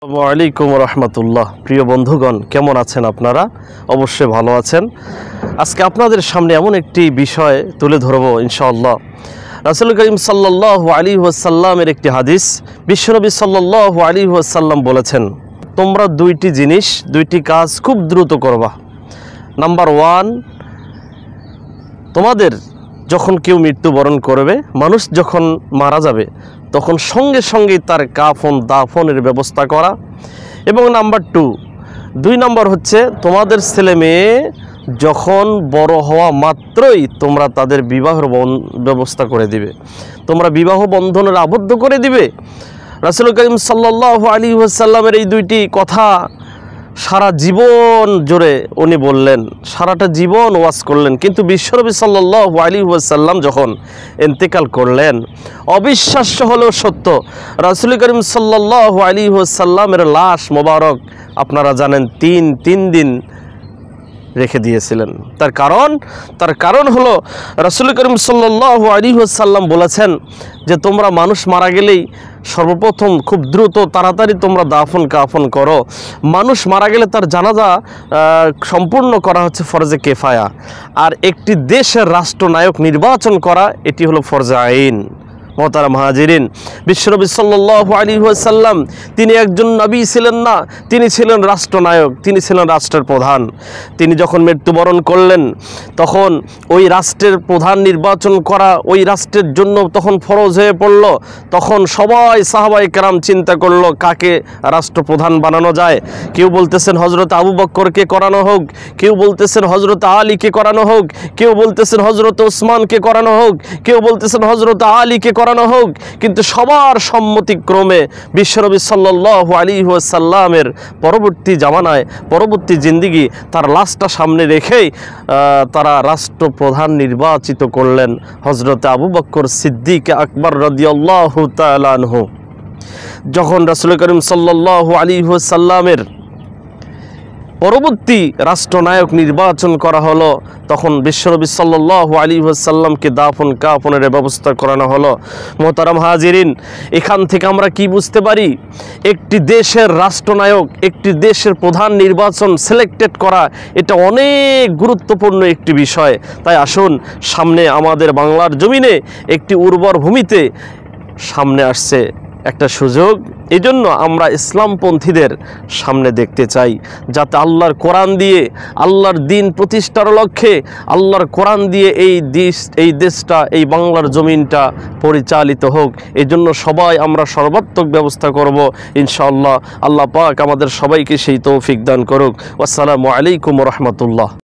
আসসালামু আলাইকুম রহমতুল্লাহ। প্রিয় বন্ধুগণ, কেমন আছেন আপনারা? অবশ্যই ভালো আছেন। আজকে আপনাদের সামনে এমন একটি বিষয় তুলে ধরব ইনশাআল্লাহ। রাসূল করিম সাল্লাল্লাহু আলাইহি ওয়াসাল্লামের একটি হাদিস। বিশ্বনবী সাল্লাল্লাহু আলাইহি ওয়াসাল্লাম বলেছেন, তোমরা দুইটি কাজ খুব দ্রুত করবা। নাম্বার 1, তোমাদের যখন কেউ মৃত্যুবরণ করবে, মানুষ যখন মারা যাবে, তখন সঙ্গে সঙ্গেই তার কাফন দাফনের ব্যবস্থা করা। এবং নাম্বার 2 নম্বর হচ্ছে, তোমাদের ছেলে মেয়ে যখন বড় হওয়া মাত্রই তোমরা তাদের বিবাহের ব্যবস্থা করে দিবে, তোমরা বিবাহ বন্ধনের আবদ্ধ করে দিবে। রাসূল করিম সাল্লাল্লাহু আলাইহি ওয়াসাল্লামের এই দুইটি কথা সারা জীবন জুড়ে উনি বললেন, সারাটা জীবন ওয়াজ করলেন। কিন্তু বিশ্বনবী সাল্লাল্লাহু আলাইহি ওয়াসাল্লাম যখন ইন্তেকাল করলেন, অবিশ্বাস্য হলেও সত্য, রাসূল করিম সাল্লাল্লাহু আলাইহি ওয়াসাল্লামের লাশ মোবারক আপনারা জানেন তিন দিন রেখে দিয়েছিলেন। তার কারণ হলো, রাসূল করিম সাল্লাল্লাহু আলাইহি ওয়াসাল্লাম বলেছেন যে তোমরা মানুষ মারা গেলেই সর্বপ্রথম খুব দ্রুত তাড়াতাড়ি তোমরা দাফন কাফন করো। মানুষ মারা গেলে তার জানাজা সম্পূর্ণ করা হচ্ছে ফরজে কেফায়া, আর একটি দেশের রাষ্ট্রনায়ক নির্বাচন করা এটি হলো ফরজে আইন। মোহতারাম হাজিরিন, বিশ্বনবী সাল্লাল্লাহু আলাইহি ওয়াসাল্লাম তিনি একজন নবী ছিলেন না, তিনি ছিলেন রাষ্ট্রনায়ক, তিনি ছিলেন রাষ্ট্রের প্রধান। তিনি যখন মৃত্যুবরণ করলেন, তখন ওই রাষ্ট্রের প্রধান নির্বাচন করা ওই রাষ্ট্রের জন্য তখন ফরজ হয়ে পড়ল। তখন সবাই সাহাবায়ে কেরাম চিন্তা করলো কাকে রাষ্ট্রপ্রধান বানানো যায়। কেউ বলতেছেন হযরত আবু বকরকে করানো হোক, কেউ বলতেছেন হযরত আলীকে করানো হোক, কেউ বলতেছেন হযরত ওসমানকে করানো হোক, কেউ বলতেছেন হযরত আলীকে করানো হোক। কিন্তু সবার সম্মতিক্রমে বিশ্বনবী সাল্লাল্লাহু আলাইহি ওয়াসাল্লামের পরবর্তী জামানায়, পরবর্তী জিন্দেগি, তার লাশটা সামনে রেখেই তারা রাষ্ট্রপ্রধান নির্বাচিত করলেন হযরত আবু বকর সিদ্দিক আকবর রাদিয়াল্লাহু তাআলা আনহু। যখন রাসূল করিম সাল্লাল্লাহু আলাইহি ওয়াসাল্লামের পরবর্তী রাষ্ট্রনায়ক নির্বাচন করা হলো, তখন বিশ্বনবী সাল্লাল্লাহু আলাইহি ওয়াসাল্লামকে দাফন কাফনের ব্যবস্থা করানো হলো। মোহতারাম হাজিরিন, এখান থেকে আমরা কি বুঝতে পারি? একটি দেশের রাষ্ট্রনায়ক, একটি দেশের প্রধান নির্বাচন সিলেক্টেড করা, এটা অনেক গুরুত্বপূর্ণ একটি বিষয়। তাই আসুন, সামনে আমাদের বাংলার জমিনে একটি উর্বর ভূমিতে সামনে আসছে একটা সুযোগ। এই জন্য আমরা ইসলামপন্থীদের সামনে দেখতে চাই, যাতে আল্লাহর কোরআন দিয়ে, আল্লাহর দিন প্রতিষ্ঠার লক্ষ্যে আল্লাহর কোরআন দিয়ে এই দেশটা, এই বাংলার জমিনটা পরিচালিত হোক। এই জন্য সবাই আমরা সর্বাত্মক ব্যবস্থা করব ইনশাআল্লাহ। আল্লাহ পাক আমাদের সবাইকে সেই তৌফিক দান করুক। আসসালামু আলাইকুম ওয়া রাহমাতুল্লাহ।